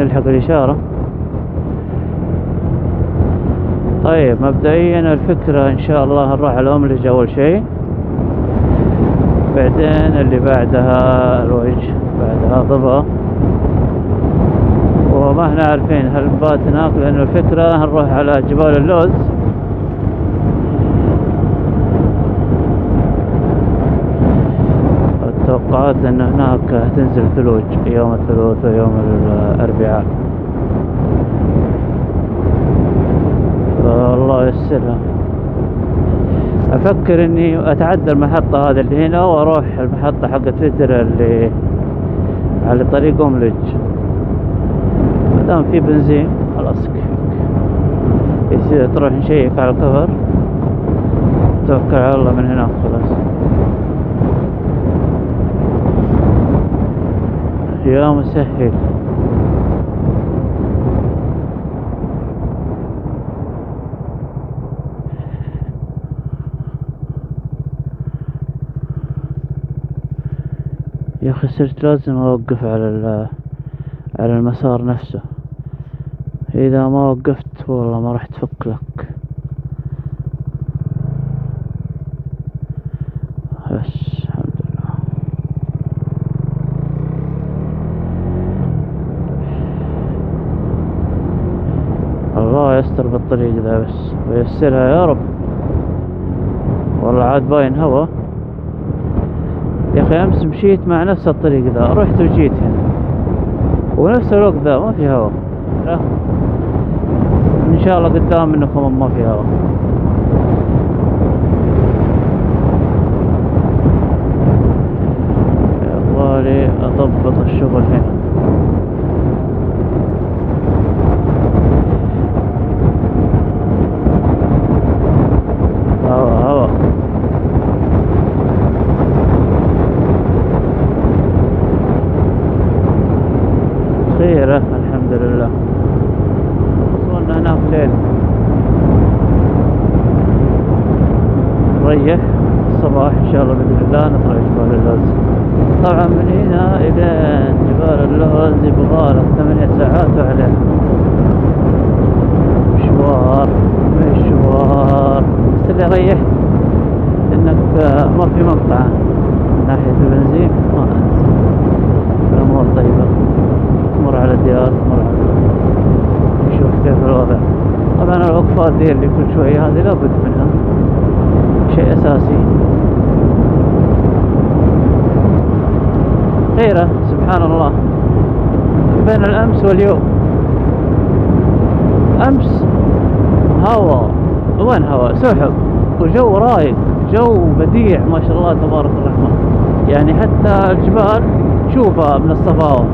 نلحق الإشارة. طيب مبدئيا الفكرة إن شاء الله نروح على الأملج أول شيء، بعدين اللي بعدها الوجه، بعدها ضبا، وما احنا عارفين هل نبات هناك، لأنه الفكرة هنروح على جبال اللوز. التوقعات أن هناك هتنزل ثلوج يوم الثلاثاء ويوم الأربعاء، فالله يسرها. أفكر إني أتعدى المحطة هذا اللي هنا وأروح المحطة حقت فتر اللي على طريق أملج، مادام في بنزين خلاص يصير تروح نشيك على الكفر، توكل على الله من هناك خلاص. يا مسهل. يا أخي صرت لازم أوقف على المسار نفسه، إذا ما وقفت والله ما راح تفك لك. بس الحمد لله. الله يستر بالطريق ذا بس ويسرها يا رب. والله عاد باين هوا يا أخي. أمس مشيت مع نفس الطريق ذا، رحت وجيت هنا ونفس الوقت ذا ما في هوا. لا إن شاء الله قدام منكم ما في هوا. يبغالي أضبط الشغل هنا. هوا خيرة الحمد لله. وصلنا هناك ليل، نريح الصباح إن شاء الله بإذن الله نطلع جبال اللوز. طبعا من هنا إلى جبال اللوز يبغالك 8 ساعات وعليه. مشوار بس اللي يريح إنك ما في مقطع من ناحية البنزين، ما أنسى الأمور طيبة. تمر على الديار، تمر على نشوف كيف الوضع. طبعا الوقفات دي اللي كل شوية هذه لابد منها، شيء أساسي. خيرة سبحان الله بين الأمس واليوم. أمس هوا، وين هوا، سحب وجو رايق، جو بديع ما شاء الله تبارك الرحمن. يعني حتى الجبال شوفها من الصفاوة.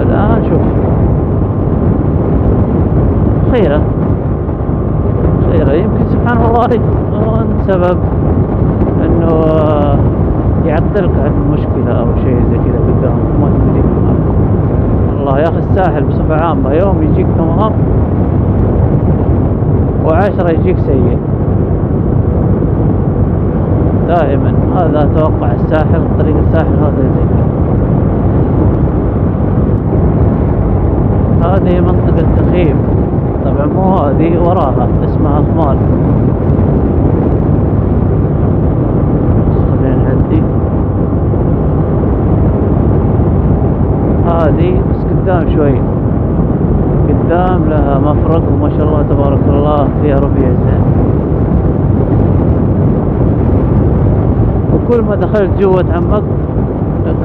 الآن شوف خيرة يمكن سبحان الله سبب انه يعطلك عن مشكلة او شيء زي كذا قدام، ما تدري. والله يا اخي الساحل بصفة عامة يوم يجيك تمام و10 يجيك سيء دائما. هذا اتوقع الساحل، طريق الساحل هذا زي كذا. هذه منطقة تخييم، طبعا مو هذه، وراها اسمها خمال. خلينا نعدي هذه بس قدام شوي، قدام لها مفرق وما شاء الله تبارك الله فيها ربيع زين. وكل ما دخلت جوا تعمقت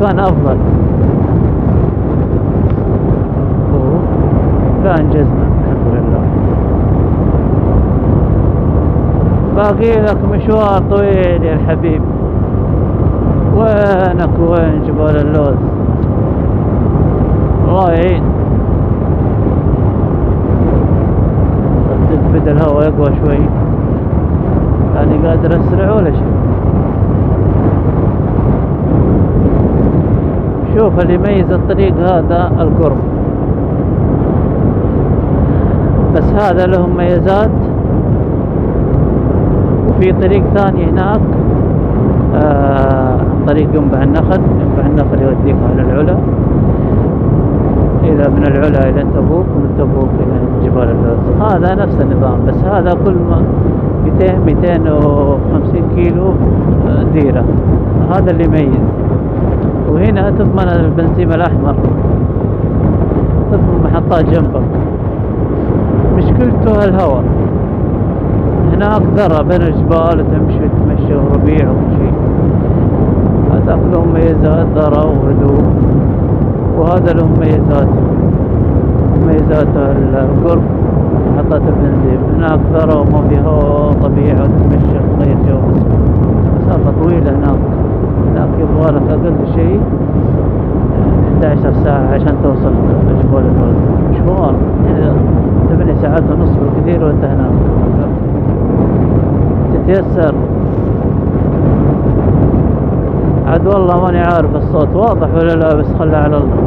كان أفضل. لا انجزنا الحمد لله. باقي لك مشوار طويل يا الحبيب. وينك وين جبال اللوز؟ الله يعين. بدأ الهواء يقوى شوي، يعني قادر اسرع ولا شيء. شوف اللي يميز الطريق هذا القرب، بس هذا له مميزات. وفي طريق ثاني هناك طريق ينبع النخل يوديك على العلا. إلى من العلا إلى تبوك، ومن تبوك إلى جبال اللوز. هذا نفس النظام، بس هذا كل ما 250 كيلو ديرة. هذا اللي يميز. وهنا تضمن البنزين الأحمر، تضمن محطات جنبك. مشكلته الهواء، هناك ذرة بين الجبال وتمشي وربيع وشي. هذاك له مميزات، ذرة وهدوء، وهذا له مميزات القرب محطات البنزين. هناك ذرة وما فيها هواء طبيعي، وتتمشى تغير جو. مسافة طويلة هناك يبغالك أقل شيء 11 ساعة عشان توصل جبال اللوز. مشوار 8 ساعات ونص بالكثير وانت هناك. تتيسر. عاد والله ماني عارف الصوت واضح ولا لا، بس خلى على الله.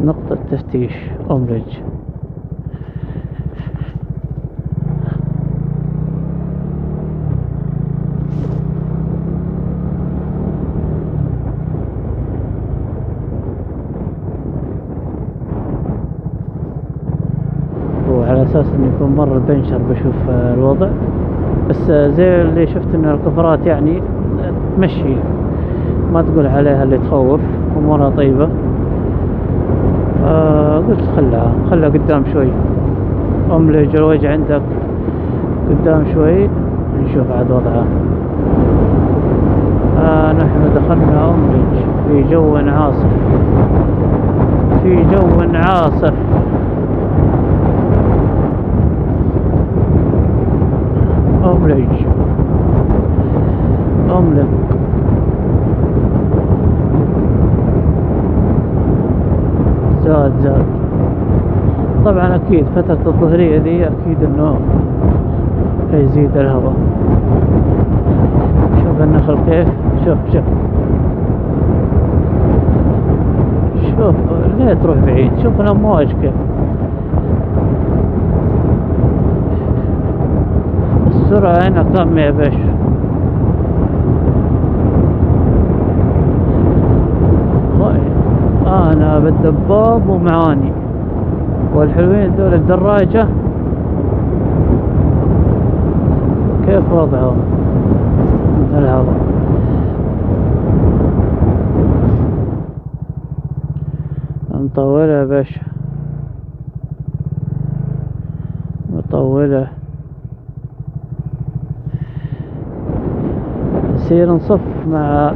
نقطة تفتيش أمرج. وعلى أساس إنه يكون مرة بنشر بشوف الوضع، بس زي اللي شفت إن الكفرات يعني تمشي، ما تقول عليها اللي تخوف، أمورها طيبة. قلت خلها قدام شوي. أملج الوجه عندك قدام شوي نشوف عاد وضعها. نحن دخلنا أملج في جو عاصف، أملج زاد. طبعا أكيد فترة الظهرية دي أكيد إنه يزيد الهواء. شوف النخل كيف، شوف ليه تروح بعيد؟ شوف الأمواج كيف. السرعة هنا كم يا باشا؟ أنا بالدباب ومعاني، والحلوين دول الدراجة كيف وضعهم الهواء. مطولة يا باشا، مطولة. نسير نصف مع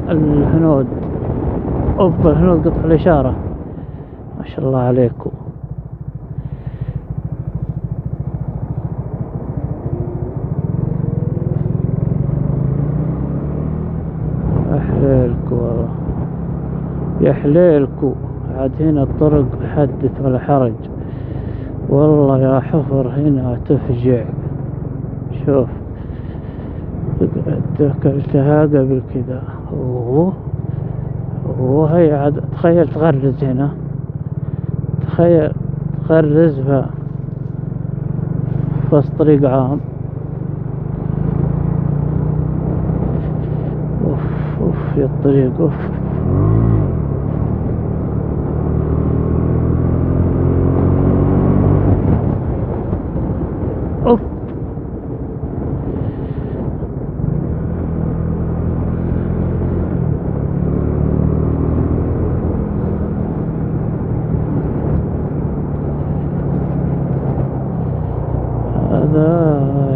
الهنود. الهنود قطع الإشارة، ما شاء الله عليكم. يحليلكو عاد. هنا الطرق حدث ولا حرج والله يا حفر، هنا تفجع. شوف ذكرتها قبل كذا. وهي عاد تخيل تغرز هنا، تخيل تغرز في وسط طريق عام. اوف يا الطريق، اوف.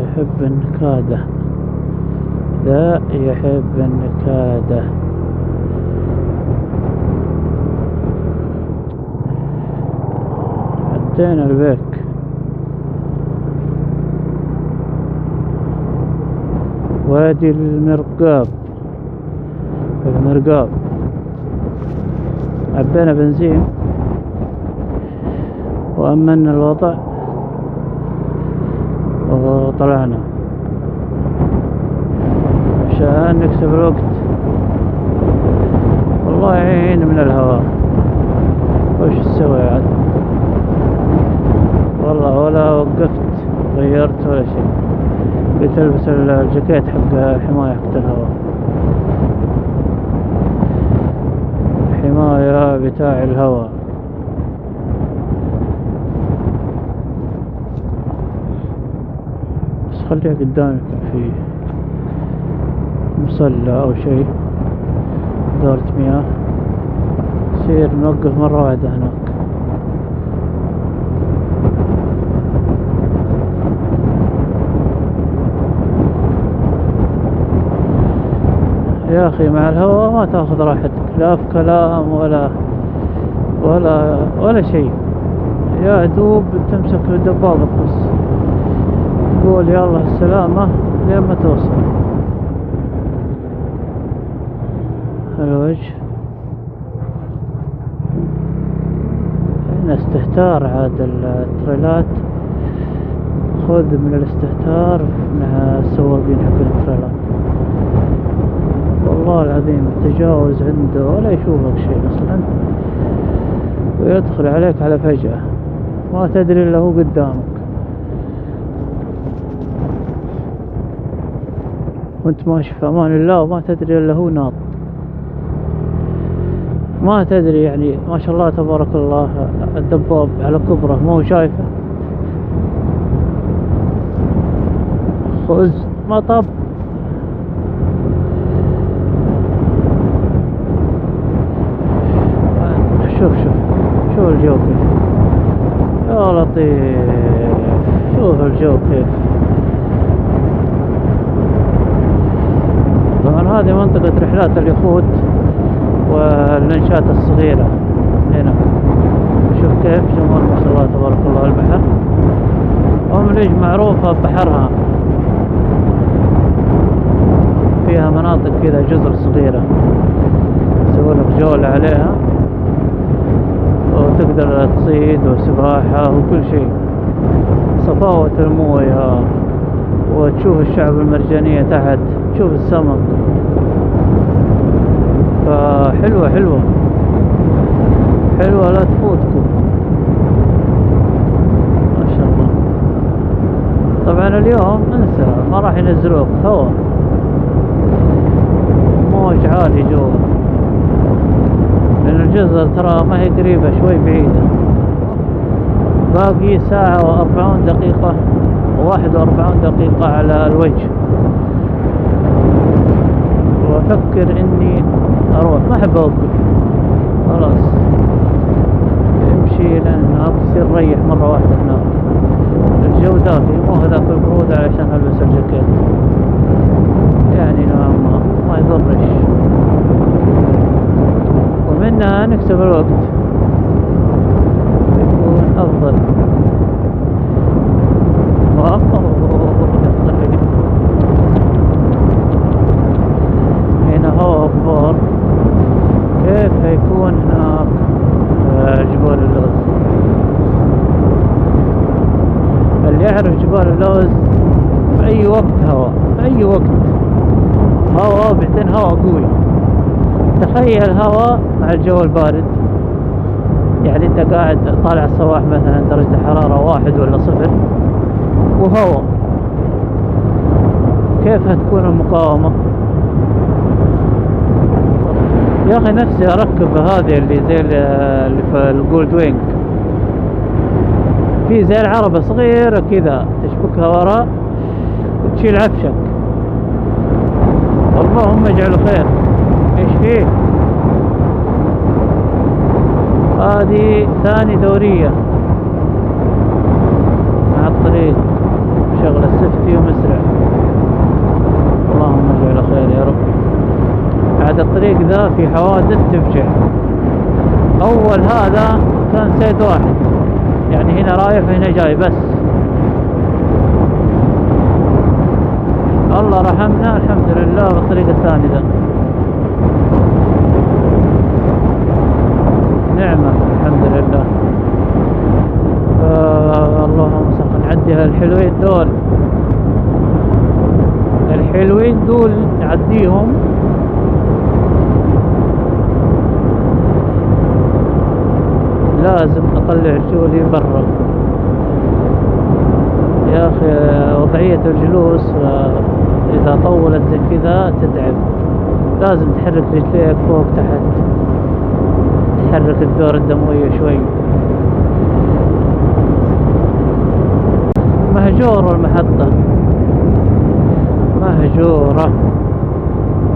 يحب النكادة، لا يحب النكادة. عدينا البيك. وادي المرقاب، عبينا بنزين وأمنا الوضع وطلعنا عشان نكسب الوقت. والله يعين من الهواء، وش تسوي عاد؟ وقفت غيرت ولا شيء، قلت البس الجاكيت حق الحماية حق الهواء، حماية بتاع الهواء. بس خليها قدامي في مصلى او شيء، دورة مياه، يصير نوقف مرة واحدة هناك. يا اخي مع الهواء ما تاخذ راحتك، لا في كلام ولا شيء، يا دوب تمسك دبابك بس تقول يلا السلامة لين ما توصل. الوجه هنا استهتار عاد التريلات، خذ من الاستهتار مع السواقين حق التريلات، والله العظيم التجاوز عنده ولا يشوفك شيء اصلا، ويدخل عليك على فجأة ما تدري الا هو قدامك، وانت ماشي في امان الله وما تدري الا هو ناط، ما تدري يعني ما شاء الله تبارك الله الدباب على كبره ما هو شايفه، خذ مطب. شوف الجو كيف يا لطيف، شوف الجو كيف. طبعا هذه منطقة رحلات اليخوت واللانشات الصغيرة هنا، شوف كيف جمال ما شاء الله تبارك الله البحر. أملج معروفة ببحرها، فيها مناطق كذا جزر صغيرة يسوونك جولة عليها وتقدر تصيد وسباحة وكل شيء، صفاوة الموية وتشوف الشعب المرجانية تحت، تشوف السمك، فحلوة لا تفوتكم ما شاء الله. طبعا اليوم انسى ما راح ينزلوك هوا، موج عالي جوا، لأن الجزر ترى ما هي قريبة، شوي بعيدة، باقي ساعة و40 دقيقة و41 دقيقة على الوجه، وأفكر إني أروح، ما أحب أوقف خلاص امشي، لأن بصير ريح مرة واحدة هناك، الجو دافي مو هذاك البرودة عشان ألبس الجاكيت، يعني نوعا ما يضرش، ومنها نكسب الوقت يكون أفضل. هنا هوا أخبار، كيف هيكون هناك جبال اللوز؟ اللي يعرف جبال اللوز في أي وقت هوا، في أي وقت هوا، بعدين هوا قوي. تخيل هوا مع الجو البارد، يعني انت قاعد طالع الصباح مثلا درجة حرارة 1 ولا 0 وهوا، كيف هتكون المقاومة؟ يا اخي نفسي اركب هذه اللي زي اللي في الجولد وينج، في زي العربة صغيرة كذا تشبكها وراء وتشيل عفشك، اللهم اجعله خير. ايش فيه؟ هذه ثاني دورية مع الطريق، شغل السفتي ومسرع، اللهم اجعله خير يا رب. بعد الطريق ذا في حوادث تفجع، اول هذا كان سيد واحد، يعني هنا رايح وهنا جاي بس، الله رحمنا الحمد لله بالطريق الثاني ذا، نعمة الحمد لله. اللهم صل، نعدي الحلوين دول، الحلوين دول نعديهم، لازم اطلع رجولي برا، يا أخي وضعية الجلوس إذا طولت زي كذا تتعب، لازم تحرك رجليك فوق تحت، تحرك الدورة الدموية شوي. مهجورة المحطة، مهجورة،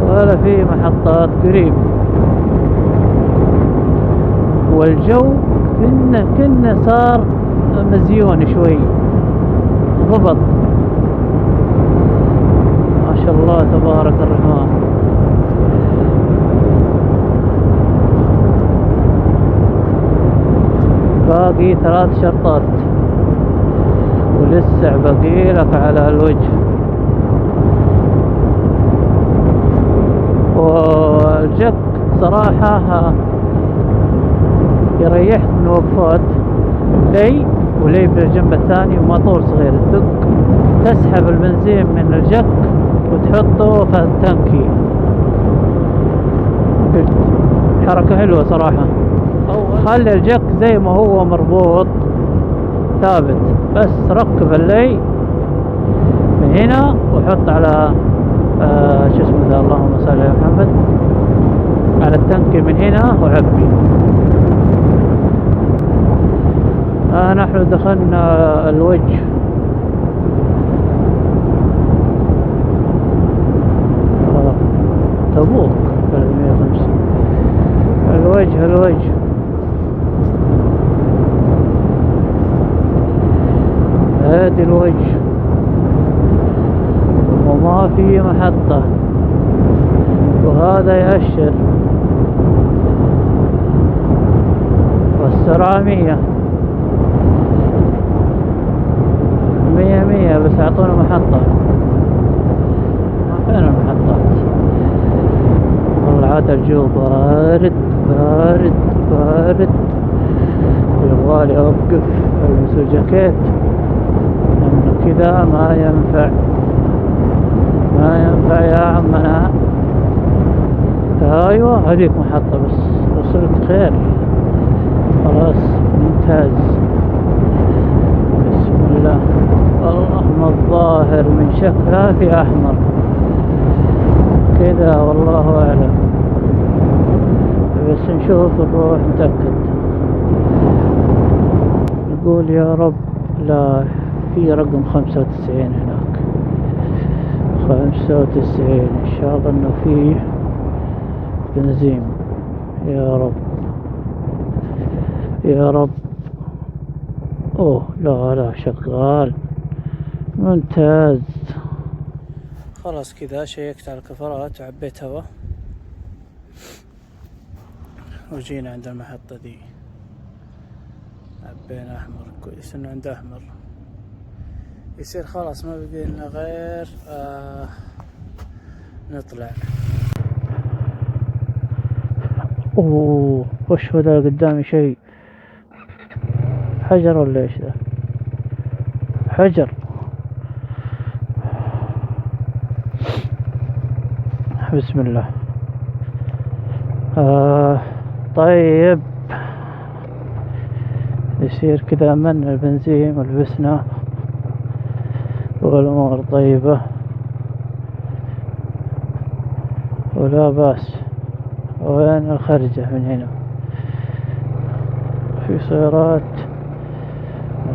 ولا في محطات قريب، والجو كنا صار مزيون شوي، ضبط ما شاء الله تبارك الرحمن. باقي 3 شرطات ولسه باقي لك على الوجه. والجك صراحة يريح من وقفات لي ولي بالجنب الثاني، وموتور صغير تدق تسحب البنزين من الجك وتحطه في التانكي. حركة حلوة صراحة. خلي الجك زي ما هو مربوط ثابت، بس ركب اللي من هنا وحط على شو اسمه ذا، اللهم صل على محمد، على التانكي من هنا وعبي. نحن دخلنا الوجه. تبوك 350. الوجه هادي الوجه، وما في محطة، وهذا يأشر، والسرعة 100 بس اعطونا محطة. فين المحطات؟ والله عاد الجو بارد بارد بارد، يبغالي اوقف البس جاكيت، لانه كذا ما ينفع يا عمنا. ايوه هذيك محطة، بس وصلت خير خلاص ممتاز. بسم الله، اللهم الظاهر من شكلها في احمر كذا، والله اعلم، بس نشوف نروح نتأكد. نقول يا رب لا. في رقم 95 هناك، 95 ان شاء الله انه فيه بنزين. يا رب يا رب. اوه لا شغال ممتاز. خلاص كذا شيكت على الكفرات وعبيت هوا، وجينا عند المحطة دي عبينا احمر. كويس انه عنده احمر، يصير خلاص ما بقي لنا غير نطلع. اوه وش هو ذا قدامي؟ شيء حجر ولا ايش ذا؟ حجر. بسم الله. طيب يصير كذا من البنزين ولبسنا والأمور طيبة ولا باس. وين الخرجة من هنا؟ في سيارات؟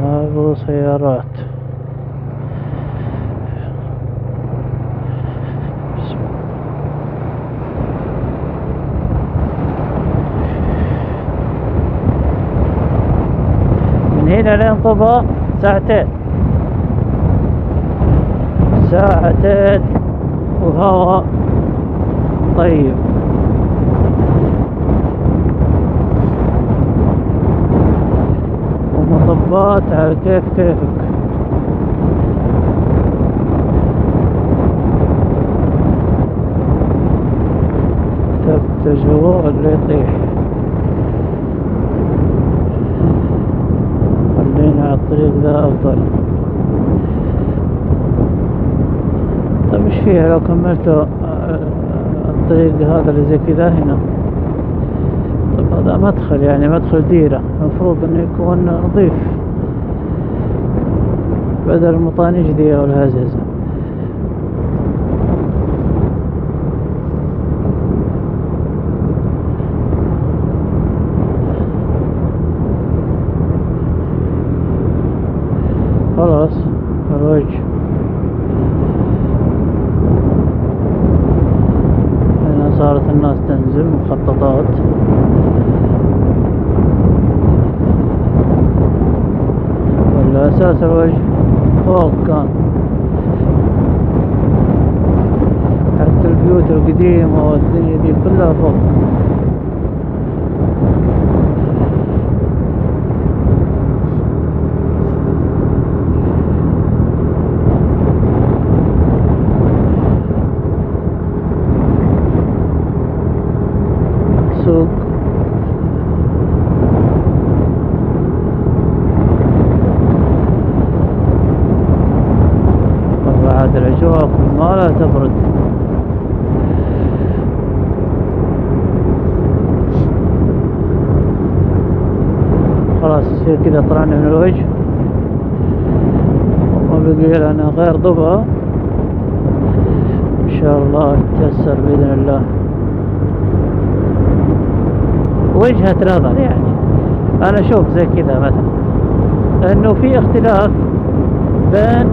ما أبغى سيارات. من هنا لين طبا ساعتين وهواء طيب. ومطبات على كيفك. ثبت الجوال اللي يطيح. خلينا على الطريق ذا أفضل. طيب ايش فيها لو كملت الطريق هذا اللي زي كذا هنا؟ طيب هذا مدخل، يعني مدخل ديرة، المفروض انه يكون نظيف. بدل المطانيش دي والهزازة. خلاص الوجه هنا صارت الناس تنزل مخططات. ولا أساس الوجه فوق كان، حتى البيوت القديمة والدنيا دي كلها فوق. سوق بعد الأجواء ما لا تبرد. خلاص يصير كذا طلعنا من الوجه وما بقي لنا غير ضبع إن شاء الله تيسر بإذن الله. وجهة نظر يعني أنا أشوف زي كذا مثلا إنه في اختلاف بين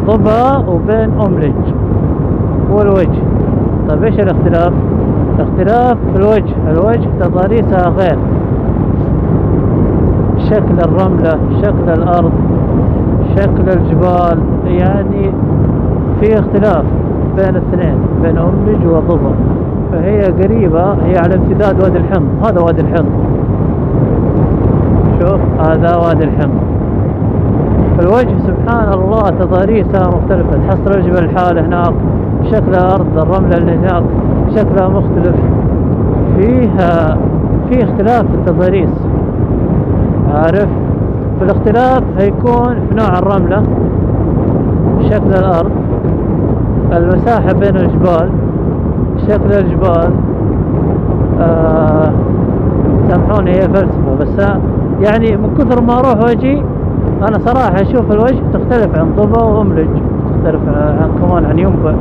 ضبع وبين أملج والوجه. طيب إيش الاختلاف؟ الاختلاف في الوجه تضاريسها غير، شكل الرملة، شكل الأرض، شكل الجبال، يعني في اختلاف بين الاثنين بين أملج وضبع. فهي قريبة، هي على امتداد وادي الحمض. هذا وادي الحمض، شوف هذا وادي الحمض. الوجه سبحان الله تضاريسها مختلفة، تحصل الجبل الحالة هناك، شكل الأرض الرملة اللي هناك شكلها مختلف، في اختلاف في التضاريس، عارف؟ فالاختلاف هيكون في نوع الرملة، شكل الأرض، المساحة بين الجبال، شكل الجبال. سامحوني هي فلسفة بس يعني من كثر ما اروح واجي انا صراحة اشوف الوجه تختلف عن ضبع واملج، تختلف كمان عن ينبع،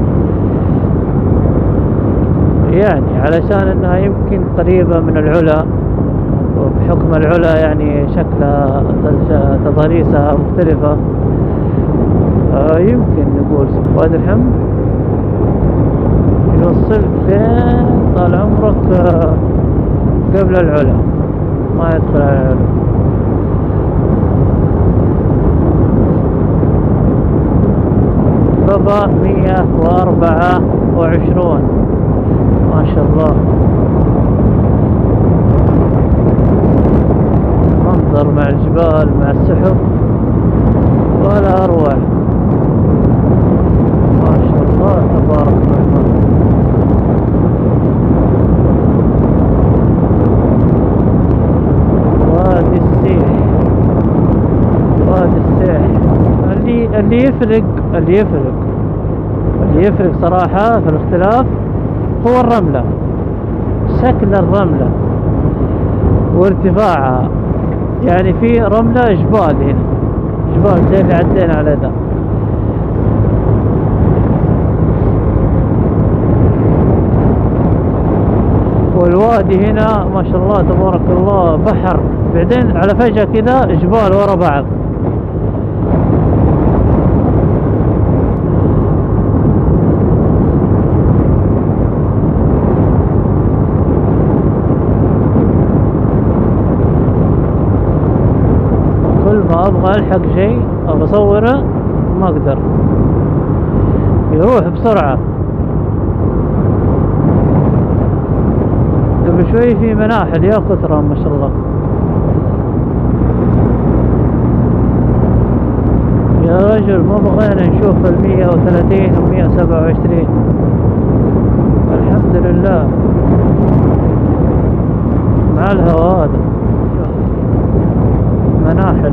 يعني علشان انها يمكن قريبة من العلا، وبحكم العلا يعني شكلها تضاريسها مختلفة. يمكن نقول وادي الحمد يوصل فين طال عمرك قبل العلا، ما يدخل على العلا. ضبع 124 ما شاء الله، منظر مع الجبال مع السحب ولا أروع، ما شاء الله تبارك الرحمن. وادي السيح، وادي السيح اللي يفرق صراحة في الاختلاف هو الرملة، شكل الرملة وارتفاعها. يعني في رملة جبال هنا، جبال زي اللي عدينا على ذا، والوادي هنا ما شاء الله تبارك الله بحر، بعدين على فجأة كذا جبال ورا بعض. كل ما ابغى الحق شيء ابغى اصوره ما اقدر، يروح بسرعة. قبل شوي في مناحل يا كثرة ما شاء الله. يا رجل ما بغينا نشوف 130 و127، الحمد لله مع الهواء هذا مناحل.